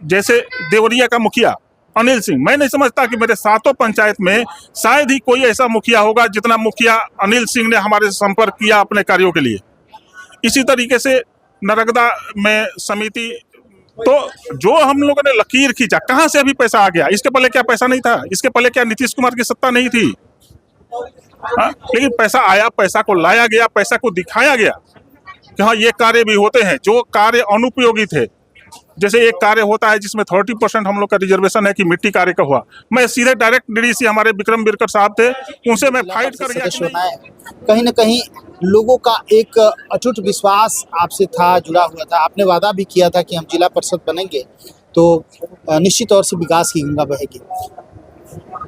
जैसे देवरिया का मुखिया अनिल सिंह, मैं नहीं समझता कि मेरे 7 पंचायत में शायद ही कोई ऐसा मुखिया होगा जितना मुखिया अनिल सिंह ने हमारे संपर्क किया अपने कार्यों के लिए। इसी तरीके से नर्मदा में समिति, तो जो हम लोगों ने लकीर खींचा, कहाँ से अभी पैसा आ गया? इसके पहले क्या पैसा नहीं था? इसके पहले क्या नीतीश कुमार की सत्ता नहीं थी? लेकिन पैसा आया, पैसा को लाया गया, पैसा को दिखाया गया कि हाँ ये कार्य भी होते हैं। जो कार्य अनुपयोगी थे, जैसे एक कार्य होता है जिसमें 30% हम लोग का रिजर्वेशन है कि मिट्टी कार्य का हुआ, मैं सीधे डायरेक्ट डीडीसी हमारे विक्रम बिरकर साहब थे, उनसे मैं फाइट कर गया। कहीं न कहीं लोगों का एक अटूट विश्वास आपसे था, जुड़ा हुआ था। आपने वादा भी किया था कि हम जिला परिषद बनेंगे तो निश्चित तौर से विकास की गंगा बहेगी।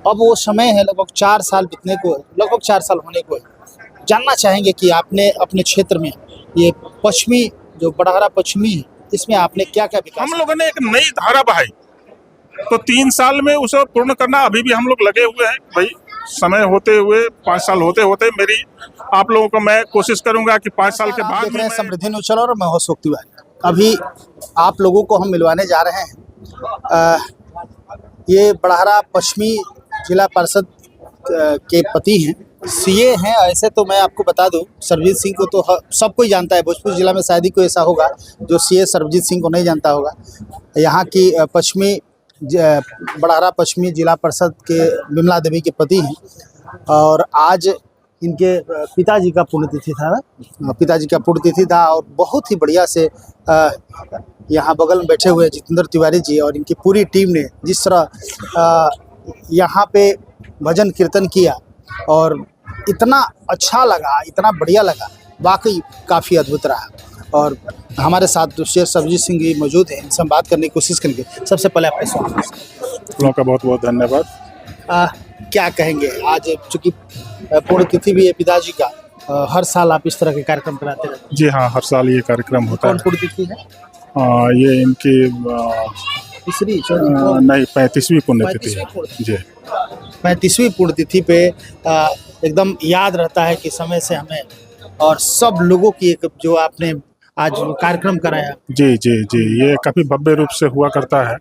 अब वो समय है, लगभग 4 साल बीतने को, लगभग 4 साल होने को है। जानना चाहेंगे कि आपने अपने क्षेत्र में ये पश्चिमी जो बड़हरा पश्चिमी है, इसमें आपने क्या क्या विकास? हम लोगों ने एक नई धारा बहाई, तो 3 साल में उसे पूर्ण करना अभी भी हम लोग लगे हुए हैं। भाई समय होते हुए 5 साल होते होते मेरी आप लोगों को मैं कोशिश करूंगा कि 5 साल के बाद। देख रहे हैं समृद्धि न्यूज़ चैनल और मैं हूं अशोक तिवारी। अभी आप लोगों को हम मिलवाने जा रहे हैं ये बड़हरा पश्चिमी जिला परिषद के पति हैं, सीए हैं। ऐसे तो मैं आपको बता दूं, सरबजीत सिंह को तो सब कोई जानता है। भोजपुर जिला में शायद ही कोई ऐसा होगा जो सीए सरबजीत सिंह को नहीं जानता होगा। यहाँ की बड़हरा पश्चिमी जिला परिषद के विमला देवी के पति हैं और आज इनके पिताजी का पुण्यतिथि था और बहुत ही बढ़िया से यहाँ बगल में बैठे हुए जितेंद्र तिवारी जी और इनकी पूरी टीम ने जिस तरह यहाँ पे भजन कीर्तन किया और इतना अच्छा लगा, इतना बढ़िया लगा, वाकई काफ़ी अद्भुत रहा। और हमारे साथ शेर सरबजीत सिंह जी मौजूद हैं, इनसे हम बात करने की कोशिश करेंगे। सबसे पहले आपका स्वागत का बहुत बहुत धन्यवाद। क्या कहेंगे आज, चूँकि पुण्यतिथि भी है पिताजी का, हर साल आप इस तरह के कार्यक्रम कराते रहते हैं? जी हाँ, हर साल ये कार्यक्रम होता है। कौन पुण्यतिथि है? ये इनकी तीसरी नहीं 35वीं पुण्यतिथि है जी। 35वीं पुण्यतिथि पे एकदम याद रहता है कि समय से हमें और सब लोगों की एक जो आपने आज कार्यक्रम कराया। जी जी जी, ये काफ़ी भव्य रूप से हुआ करता है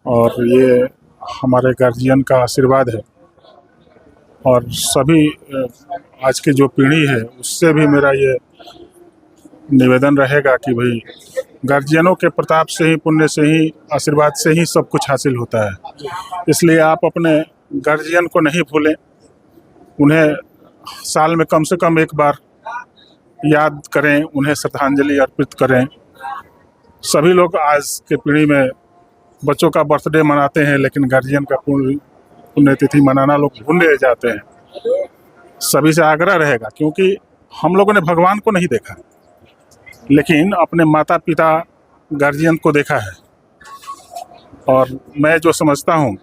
और ये हमारे गार्जियन का आशीर्वाद है और सभी आज की जो पीढ़ी है उससे भी मेरा ये निवेदन रहेगा कि भाई गार्जियनों के प्रताप से ही, पुण्य से ही, आशीर्वाद से ही सब कुछ हासिल होता है। इसलिए आप अपने गार्जियन को नहीं भूलें, उन्हें साल में कम से कम एक बार याद करें, उन्हें श्रद्धांजलि अर्पित करें। सभी लोग आज के पीढ़ी में बच्चों का बर्थडे मनाते हैं लेकिन गार्जियन का पुण्यतिथि मनाना लोग भूल जाते हैं। सभी से आग्रह रहेगा, क्योंकि हम लोगों ने भगवान को नहीं देखा लेकिन अपने माता पिता गार्जियन को देखा है। और मैं जो समझता हूँ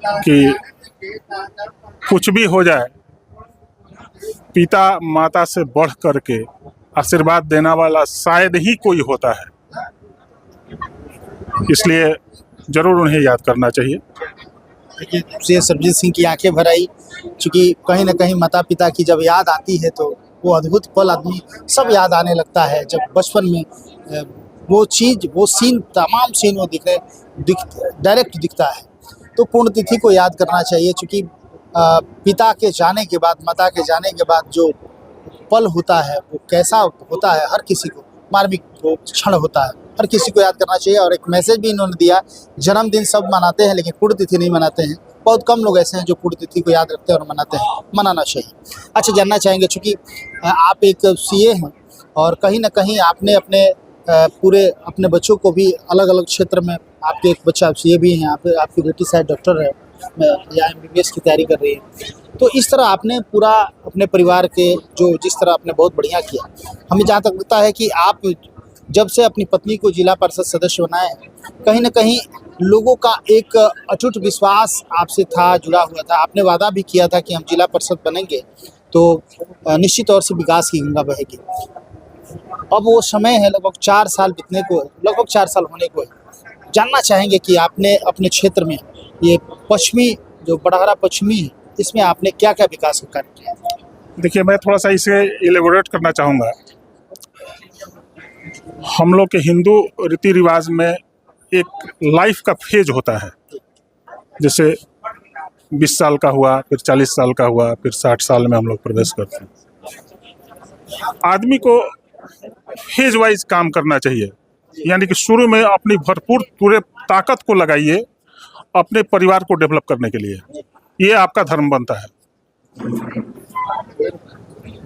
कि कुछ भी हो जाए, पिता माता से बढ़ करके आशीर्वाद देने वाला शायद ही कोई होता है, इसलिए जरूर उन्हें याद करना चाहिए। देखिए, शेर सरबजीत सिंह की आंखें भर आई, चूँकि कहीं ना कहीं माता पिता की जब याद आती है तो वो अद्भुत पल आदमी सब याद आने लगता है। जब बचपन में वो चीज़, वो सीन, तमाम सीन वो डायरेक्ट दिखता है। तो पुण्यतिथि को याद करना चाहिए, चूँकि पिता के जाने के बाद, माता के जाने के बाद जो पल होता है वो कैसा होता है, हर किसी को मार्मिक वो क्षण होता है, हर किसी को याद करना चाहिए। और एक मैसेज भी इन्होंने दिया, जन्मदिन सब मनाते हैं लेकिन पुण्यतिथि नहीं मनाते हैं। बहुत कम लोग ऐसे हैं जो पुण्यतिथि को याद रखते हैं और मनाते हैं, मनाना चाहिए। अच्छा, जानना चाहेंगे, चूँकि आप एक सीए हैं और कहीं ना कहीं आपने अपने पूरे अपने बच्चों को भी अलग अलग क्षेत्र में, आपके एक बच्चा सीए भी हैं, आपकी बेटी शायद डॉक्टर है या MBBS की तैयारी कर रही है, तो इस तरह आपने पूरा अपने परिवार के जो जिस तरह आपने बहुत बढ़िया किया। हमें जहाँ तक लगता है कि आप जब से अपनी पत्नी को जिला परिषद सदस्य बनाए, कहीं ना कहीं लोगों का एक अटूट विश्वास आपसे था, जुड़ा हुआ था। आपने वादा भी किया था कि हम जिला परिषद बनेंगे तो निश्चित तौर से विकास की गंगा बहेगी। अब वो समय है, लगभग 4 साल बीतने को, लगभग 4 साल होने को है। जानना चाहेंगे कि आपने अपने क्षेत्र में ये पश्चिमी जो बड़हरा पश्चिमी है, इसमें आपने क्या क्या विकास का कार्य किया? देखिए, मैं थोड़ा सा इसे एलेबोरेट करना चाहूँगा। हम लोग के हिंदू रीति रिवाज में एक लाइफ का फेज होता है। जैसे 20 साल का हुआ, फिर 40 साल का हुआ, फिर 60 साल में हम लोग प्रवेश करते हैं। आदमी को फेज वाइज काम करना चाहिए, यानी कि शुरू में अपनी भरपूर पूरे ताकत को लगाइए अपने परिवार को डेवलप करने के लिए, ये आपका धर्म बनता है।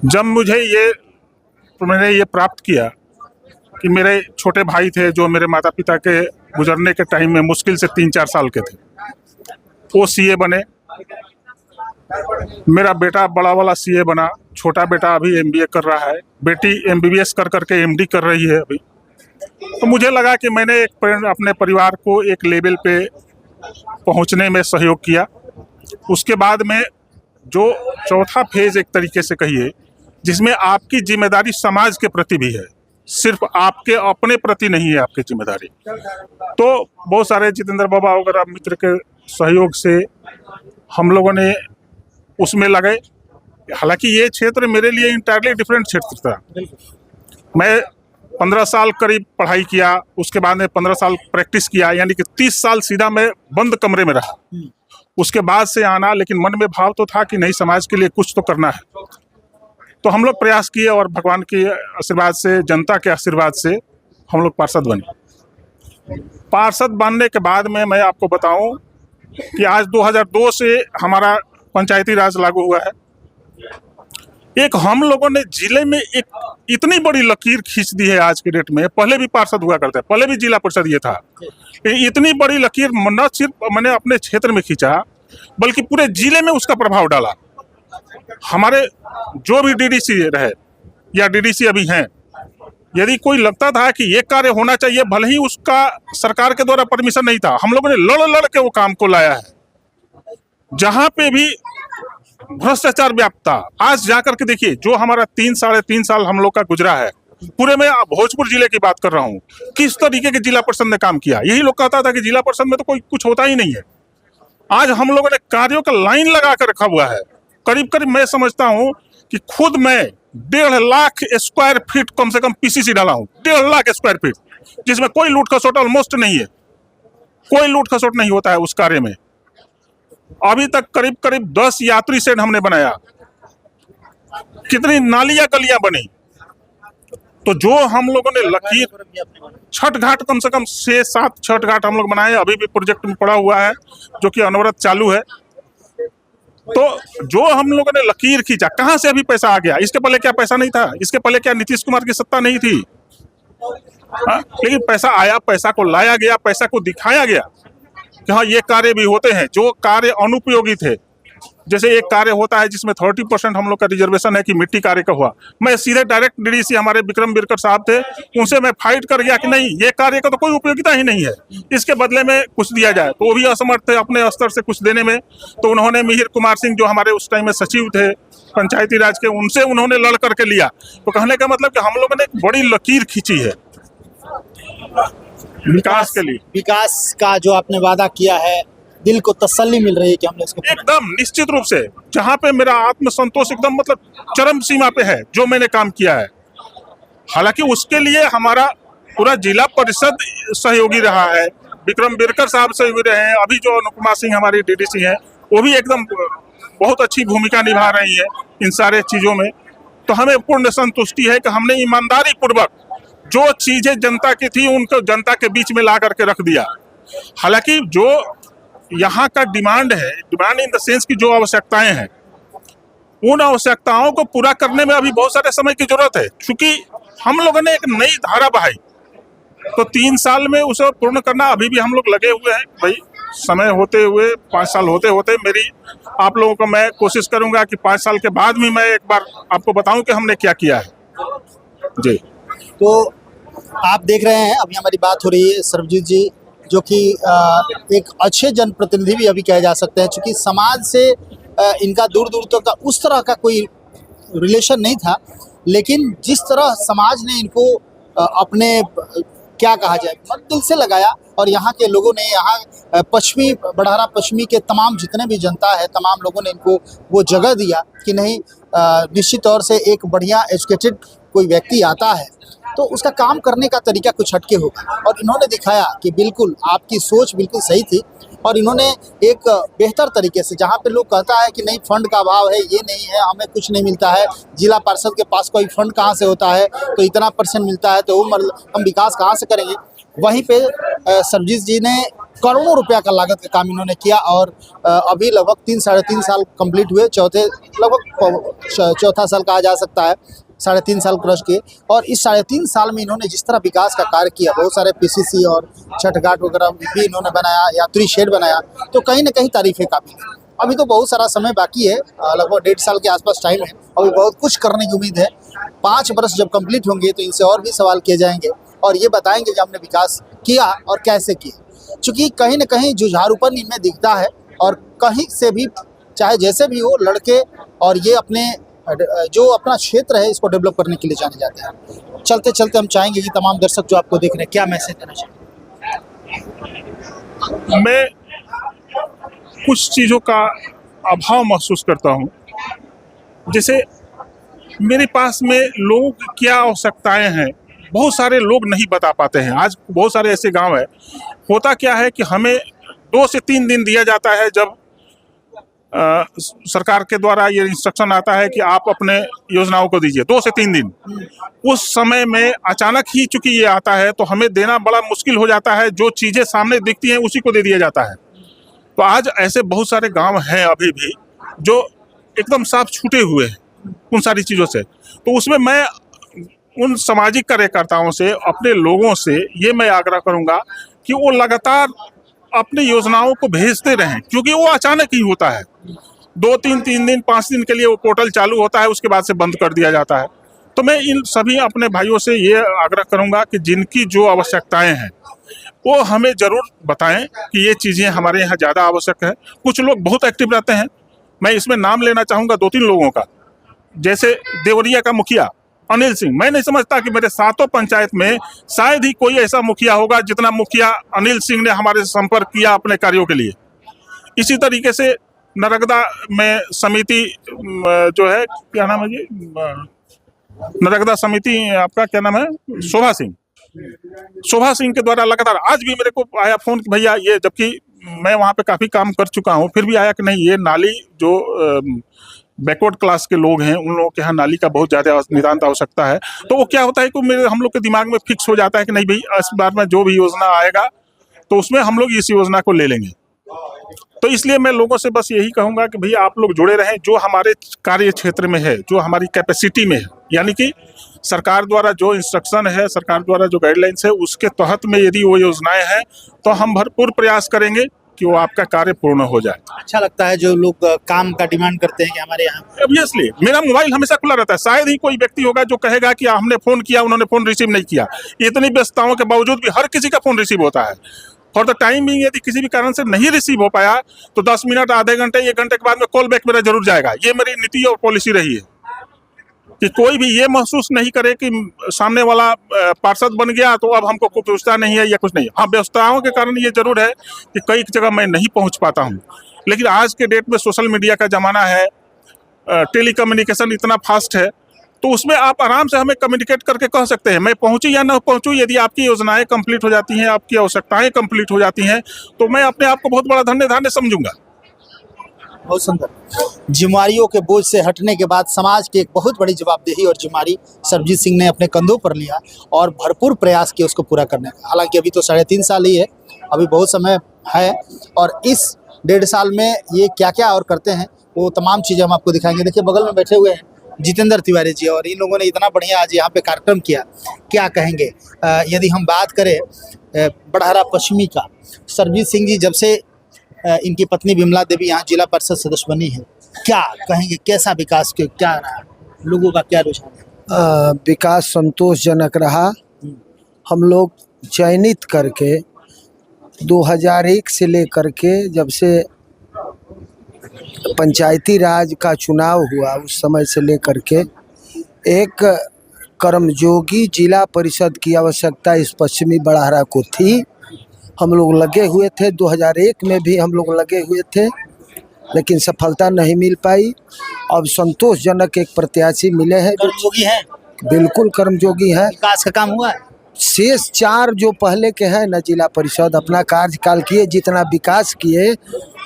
जब मैंने ये प्राप्त किया कि मेरे छोटे भाई थे जो मेरे माता पिता के गुजरने के टाइम में मुश्किल से 3-4 साल के थे, वो सीए बने। मेरा बेटा बड़ा वाला सीए बना, छोटा बेटा अभी एमबीए कर रहा है, बेटी एमबीबीएस कर करके एमडी कर रही है अभी। तो मुझे लगा कि मैंने अपने परिवार को एक लेवल पे पहुंचने में सहयोग किया। उसके बाद में जो चौथा फेज एक तरीके से कहिए, जिसमें आपकी जिम्मेदारी समाज के प्रति भी है, सिर्फ आपके अपने प्रति नहीं है आपकी जिम्मेदारी। तो बहुत सारे जितेंद्र बाबा वगैरह मित्र के सहयोग से हम लोगों ने उसमें लगे। हालांकि ये क्षेत्र मेरे लिए इंटायरली डिफरेंट क्षेत्र था। मैं 15 साल करीब पढ़ाई किया, उसके बाद में 15 साल प्रैक्टिस किया, यानी कि 30 साल सीधा मैं बंद कमरे में रहा। उसके बाद से आना, लेकिन मन में भाव तो था कि नहीं, समाज के लिए कुछ तो करना है। तो हम लोग प्रयास किए और भगवान के आशीर्वाद से, जनता के आशीर्वाद से हम लोग पार्षद बने। पार्षद बनने के बाद में मैं आपको बताऊं कि आज 2002 से हमारा पंचायती राज लागू हुआ है। एक हम लोगों ने जिले में एक इतनी बड़ी लकीर खींच दी है आज के डेट में। पहले भी पार्षद हुआ करते, पहले भी जिला परिषद ये था। इतनी बड़ी लकीर न सिर्फ मैंने अपने क्षेत्र में खींचा, बल्कि पूरे जिले में उसका प्रभाव डाला। हमारे जो भी डीडीसी रहे या डीडीसी अभी हैं, यदि कोई लगता था कि ये कार्य होना चाहिए, भले ही उसका सरकार के द्वारा परमिशन नहीं था, हम लोगों ने लड़ के वो काम को लाया है। जहां पे भी भ्रष्टाचार व्याप्ता, आज जाकर के देखिए, जो हमारा 3-3.5 साल हम लोग का गुजरा है, पूरे में भोजपुर जिले की बात कर रहा हूँ, किस तरीके के जिला परिषद ने काम किया। यही लोग कहता था कि जिला परिषद में तो कोई कुछ होता ही नहीं है। आज हम लोगों ने कार्यों का लाइन लगा कर रखा हुआ है। करीब करीब मैं समझता हूँ कि खुद मैं 1.5 लाख स्क्वायर फीट कम से कम पीसीसी डाला हूँ। 1.5 लाख स्क्वायर फीट, जिसमें कोई लूट खसोट ऑलमोस्ट नहीं है, कोई लूट खसोट नहीं होता है उस कार्य में। अभी तक करीब करीब 10 यात्री शेड हमने बनाया, कितनी नालियां गलियां बनी। तो जो हम लोगों ने लकीर, छठ घाट कम से कम 6-7 छठ घाट हम लोग बनाए, अभी भी प्रोजेक्ट में पड़ा हुआ है जो कि अनवरत चालू है। तो जो हम लोगों ने लकीर खींचा, कहां से अभी पैसा आ गया? इसके पहले क्या पैसा नहीं था? इसके पहले क्या नीतीश कुमार की सत्ता नहीं थी? लेकिन पैसा आया, पैसा को लाया गया, पैसा को दिखाया गया कि हाँ, ये कार्य भी होते हैं जो कार्य अनुपयोगी थे। जैसे एक कार्य होता है जिसमें 30% हम लोग का रिजर्वेशन है कि मिट्टी कार्य का हुआ, मैं सीधे डायरेक्ट डीडीसी हमारे विक्रम बिरकर साहब थे, उनसे मैं फाइट कर गया कि नहीं, ये कार्य का तो कोई उपयोगिता ही नहीं है, इसके बदले में कुछ दिया जाए। तो वो भी असमर्थ थे अपने स्तर से कुछ देने में। तो उन्होंने मिहिर कुमार सिंह, जो हमारे उस टाइम में सचिव थे पंचायती राज के, उनसे उन्होंने लड़ करके लिया। तो कहने का मतलब कि हम लोगों ने एक बड़ी लकीर खींची है विकास के लिए। विकास का जो आपने वादा किया है, दिल को तसल्ली मिल रही है कि हमने इसको एकदम निश्चित रूप से, जहां पे मेरा आत्मसंतोष एकदम मतलब चरम सीमा पे है जो मैंने काम किया है। हालांकि उसके लिए हमारा पूरा जिला परिषद सहयोगी रहा है, विक्रम बिरकर साहब सहयोगी रहे हैं, अभी जो अनुपमा सिंह हमारी डीडीसी हैं वो भी एकदम बहुत अच्छी भूमिका निभा रही है इन सारे चीजों में। तो हमें पूर्ण संतुष्टि है कि हमने ईमानदारी पूर्वक जो चीजें जनता की थी उनको जनता के बीच में ला करके रख दिया। हालांकि जो यहाँ का डिमांड है, डिमांड इन द सेंस की जो आवश्यकताएं हैं, उन आवश्यकताओं को पूरा करने में अभी बहुत सारे समय की जरूरत है। क्योंकि हम लोगों ने एक नई धारा बहाई, तो 3 साल में उसे पूर्ण करना अभी भी हम लोग लगे हुए हैं। भाई समय होते हुए 5 साल होते होते मेरी आप लोगों को मैं कोशिश करूंगा कि 5 साल के बाद भी मैं एक बार आपको बताऊं कि हमने क्या किया है जी। तो आप देख रहे हैं, अभी हमारी बात हो रही है सर्वजीत जी, जो कि एक अच्छे जनप्रतिनिधि भी अभी कहे जा सकते हैं, क्योंकि समाज से इनका दूर दूर तक का उस तरह का कोई रिलेशन नहीं था, लेकिन जिस तरह समाज ने इनको अपने क्या कहा जाए मन दिल से लगाया, और यहाँ के लोगों ने, यहाँ पश्चिमी बड़हरा पश्चिमी के तमाम जितने भी जनता है, तमाम लोगों ने इनको वो जगह दिया कि नहीं, निश्चित तौर से एक बढ़िया एजुकेटेड कोई व्यक्ति आता है तो उसका काम करने का तरीका कुछ हटके होगा। और इन्होंने दिखाया कि बिल्कुल आपकी सोच बिल्कुल सही थी और इन्होंने एक बेहतर तरीके से, जहाँ पे लोग कहता है कि नहीं फंड का अभाव है, ये नहीं है, हमें कुछ नहीं मिलता है, जिला पार्षद के पास कोई फंड कहाँ से होता है, तो इतना % मिलता है, तो वो हम विकास कहाँ से करेंगे। वहीं पे सरजीत जी ने करोड़ों रुपया का लागत का काम इन्होंने किया और अभी लगभग 3-3.5 साल कंप्लीट हुए, चौथा साल कहा जा सकता है, 3.5 साल क्रश किए। और इस 3.5 साल में इन्होंने जिस तरह विकास का कार्य किया, बहुत सारे PCC और छठ घाट वगैरह भी इन्होंने बनाया, यात्री शेड बनाया, तो कहीं ना कहीं तारीफें काबिल है। अभी तो बहुत सारा समय बाकी है, लगभग 1.5 साल के आसपास टाइम है, अभी बहुत कुछ करने की उम्मीद है। 5 वर्ष जब कंप्लीट होंगे तो इनसे और भी सवाल किए जाएंगे और ये बताएंगे कि हमने विकास किया और कैसे किया। चूँकि कहीं ना कहीं जुझारूपन इनमें दिखता है और कहीं से भी, चाहे जैसे भी हो, लड़के और ये अपने जो अपना क्षेत्र है इसको डेवलप करने के लिए जाने जाते हैं। चलते चलते हम चाहेंगे कि तमाम दर्शक जो आपको देख रहे हैं, क्या मैसेज देना चाहिए? मैं कुछ चीज़ों का अभाव महसूस करता हूँ। जैसे मेरे पास में लोगों की क्या आवश्यकताएं हैं, बहुत सारे लोग नहीं बता पाते हैं। आज बहुत सारे ऐसे गांव है, होता क्या है कि हमें 2 से 3 दिन दिया जाता है जब सरकार के द्वारा ये इंस्ट्रक्शन आता है कि आप अपने योजनाओं को दीजिए, 2 से 3 दिन। उस समय में अचानक ही चूंकि ये आता है तो हमें देना बड़ा मुश्किल हो जाता है, जो चीज़ें सामने दिखती हैं उसी को दे दिया जाता है। तो आज ऐसे बहुत सारे गांव हैं अभी भी जो एकदम साफ छूटे हुए हैं उन सारी चीज़ों से। तो उसमें मैं उन सामाजिक कार्यकर्ताओं से, अपने लोगों से ये मैं आग्रह करूंगा कि वो लगातार अपनी योजनाओं को भेजते रहें, क्योंकि वो अचानक ही होता है। 2-3 दिन 5 दिन के लिए वो पोर्टल चालू होता है, उसके बाद से बंद कर दिया जाता है। तो मैं इन सभी अपने भाइयों से ये आग्रह करूंगा कि जिनकी जो आवश्यकताएं हैं वो हमें ज़रूर बताएं कि ये चीज़ें हमारे यहाँ ज़्यादा आवश्यक है। कुछ लोग बहुत एक्टिव रहते हैं, मैं इसमें नाम लेना चाहूँगा 2-3 लोगों का। जैसे देवरिया का मुखिया अनिल सिंह, मैं नहीं समझता कि मेरे 7 पंचायत में शायद ही कोई ऐसा मुखिया होगा जितना मुखिया अनिल सिंह ने हमारे संपर्क किया अपने कार्यों के लिए। इसी तरीके से नरगदा में समिति जो है, क्या नाम है जी, नरगदा समिति, आपका क्या नाम है, शोभा सिंह के द्वारा लगातार, आज भी मेरे को आया फोन कि भैया ये, जबकि मैं वहाँ पे काफ़ी काम कर चुका हूँ, फिर भी आया कि नहीं ये नाली जो बैकवर्ड क्लास के लोग हैं उन लोगों के यहाँ नाली का बहुत ज़्यादा नितांत आवश्यकता है। तो वो क्या होता है कि हम लोग के दिमाग में फिक्स हो जाता है कि नहीं भाई इस बार में जो भी योजना आएगा तो उसमें हम लोग इस योजना को ले लेंगे। तो इसलिए मैं लोगों से बस यही कहूँगा कि भैया आप लोग जुड़े रहें, जो हमारे कार्य क्षेत्र में है, जो हमारी कैपेसिटी में है, यानी कि सरकार द्वारा जो इंस्ट्रक्शन है, सरकार द्वारा जो गाइडलाइंस है, उसके तहत में यदि वो योजनाएं हैं तो हम भरपूर प्रयास करेंगे कि वो आपका कार्य पूर्ण हो जाए। अच्छा लगता है जो लोग काम का डिमांड करते हैं कि हमारे यहाँ। ऑब्वियसली मेरा मोबाइल हमेशा खुला रहता है, शायद ही कोई व्यक्ति होगा जो कहेगा कि हमने फ़ोन किया उन्होंने फ़ोन रिसीव नहीं किया। इतनी व्यस्तताओं के बावजूद भी हर किसी का फ़ोन रिसीव होता है। फॉर द टाइम बिंग यदि किसी भी कारण से नहीं रिसीव हो पाया तो 10 मिनट, आधे घंटे, 1 घंटे के बाद में कॉल बैक मेरा जरूर जाएगा। ये मेरी नीति और पॉलिसी रही है कि कोई भी ये महसूस नहीं करे कि सामने वाला पार्षद बन गया तो अब हमको कोई पूछता नहीं है या कुछ नहीं। हाँ, व्यस्तताओं के कारण ये जरूर है कि कई जगह मैं नहीं पहुंच पाता हूं, लेकिन आज के डेट में सोशल मीडिया का ज़माना है, टेलीकम्युनिकेशन इतना फास्ट है, तो उसमें आप आराम से हमें कम्युनिकेट करके कह सकते हैं मैं पहुंचूं या ना पहुंचूं। यदि आपकी योजनाएं कंप्लीट हो जाती हैं, आपकी आवश्यकताएं कंप्लीट हो जाती हैं, तो मैं अपने आप को बहुत बड़ा धन्य समझूंगा। बहुत सुंदर। जिम्मेवारियों के बोझ से हटने के बाद समाज की एक बहुत बड़ी जवाबदेही और जिम्मेवारी सरजीत सिंह ने अपने कंधों पर लिया और भरपूर प्रयास किए उसको पूरा करने का। हालांकि अभी तो 3.5 साल ही है, अभी बहुत समय है और इस 1.5 साल में ये क्या क्या और करते हैं वो तमाम चीज़ें हम आपको दिखाएंगे। देखिए बगल में बैठे हुए हैं जितेंद्र तिवारी जी और इन लोगों ने इतना बढ़िया आज यहाँ पे कार्यक्रम किया, क्या कहेंगे। यदि हम बात करें बड़हरा पश्चिमी का, सरजीत सिंह जी जब से इनकी पत्नी विमला देवी यहाँ जिला परिषद सदस्य बनी है, क्या कहेंगे, कैसा विकास के क्या रहा, लोगों का क्या रुझान है? विकास संतोषजनक रहा। हम लोग चयनित करके 2001 से लेकर के जब से पंचायती राज का चुनाव हुआ उस समय से लेकर के एक कर्मयोगी जिला परिषद की आवश्यकता इस पश्चिमी बड़हरा को थी। हम लोग लगे हुए थे, 2001 में भी हम लोग लगे हुए थे, लेकिन सफलता नहीं मिल पाई। अब संतोषजनक एक प्रत्याशी मिले हैं। कर्मयोगी हैं? बिल्कुल कर्मयोगी है। विकास का काम हुआ है? शेष 4 जो पहले के हैं न जिला परिषद अपना कार्यकाल किए, जितना विकास किए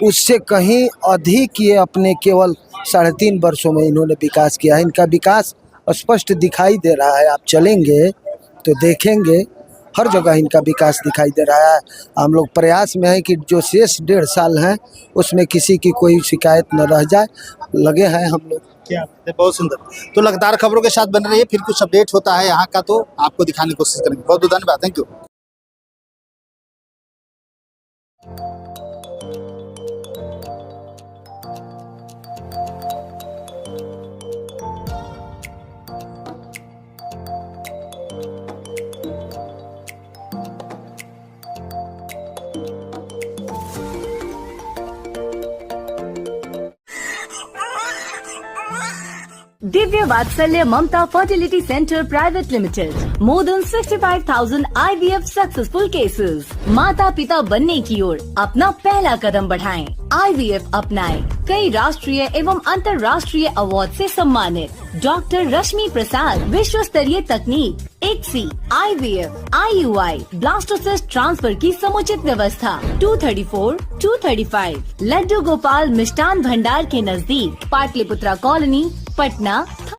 उससे कहीं अधिक किए अपने केवल 3.5 वर्षों में इन्होंने विकास किया है। इनका विकास स्पष्ट दिखाई दे रहा है, आप चलेंगे तो देखेंगे हर जगह इनका विकास दिखाई दे रहा है। हम लोग प्रयास में है कि जो शेष 1.5 साल हैं उसमें किसी की कोई शिकायत न रह जाए, लगे हैं हम लोग। क्या बात है, बहुत सुंदर। तो लगातार खबरों के साथ बने रहिए, फिर कुछ अपडेट होता है यहाँ का तो आपको दिखाने की कोशिश करेंगे। बहुत बहुत धन्यवाद, thank you. Divya Vatsalya Mamta fertility centre private limited, more than 65,000 IVF successful cases. माता पिता बनने की ओर अपना पहला कदम बढ़ाएं, IVF अपनाएं। कई राष्ट्रीय एवं अंतर्राष्ट्रीय अवार्ड से सम्मानित डॉक्टर रश्मि प्रसाद, विश्व स्तरीय तकनीक, ICSI, IVF, IUI, blastocyst transfer की समुचित व्यवस्था। 234, 235 लड्डू गोपाल मिष्ठान भंडार के नजदीक, पाटलिपुत्रा कॉलोनी, पटना।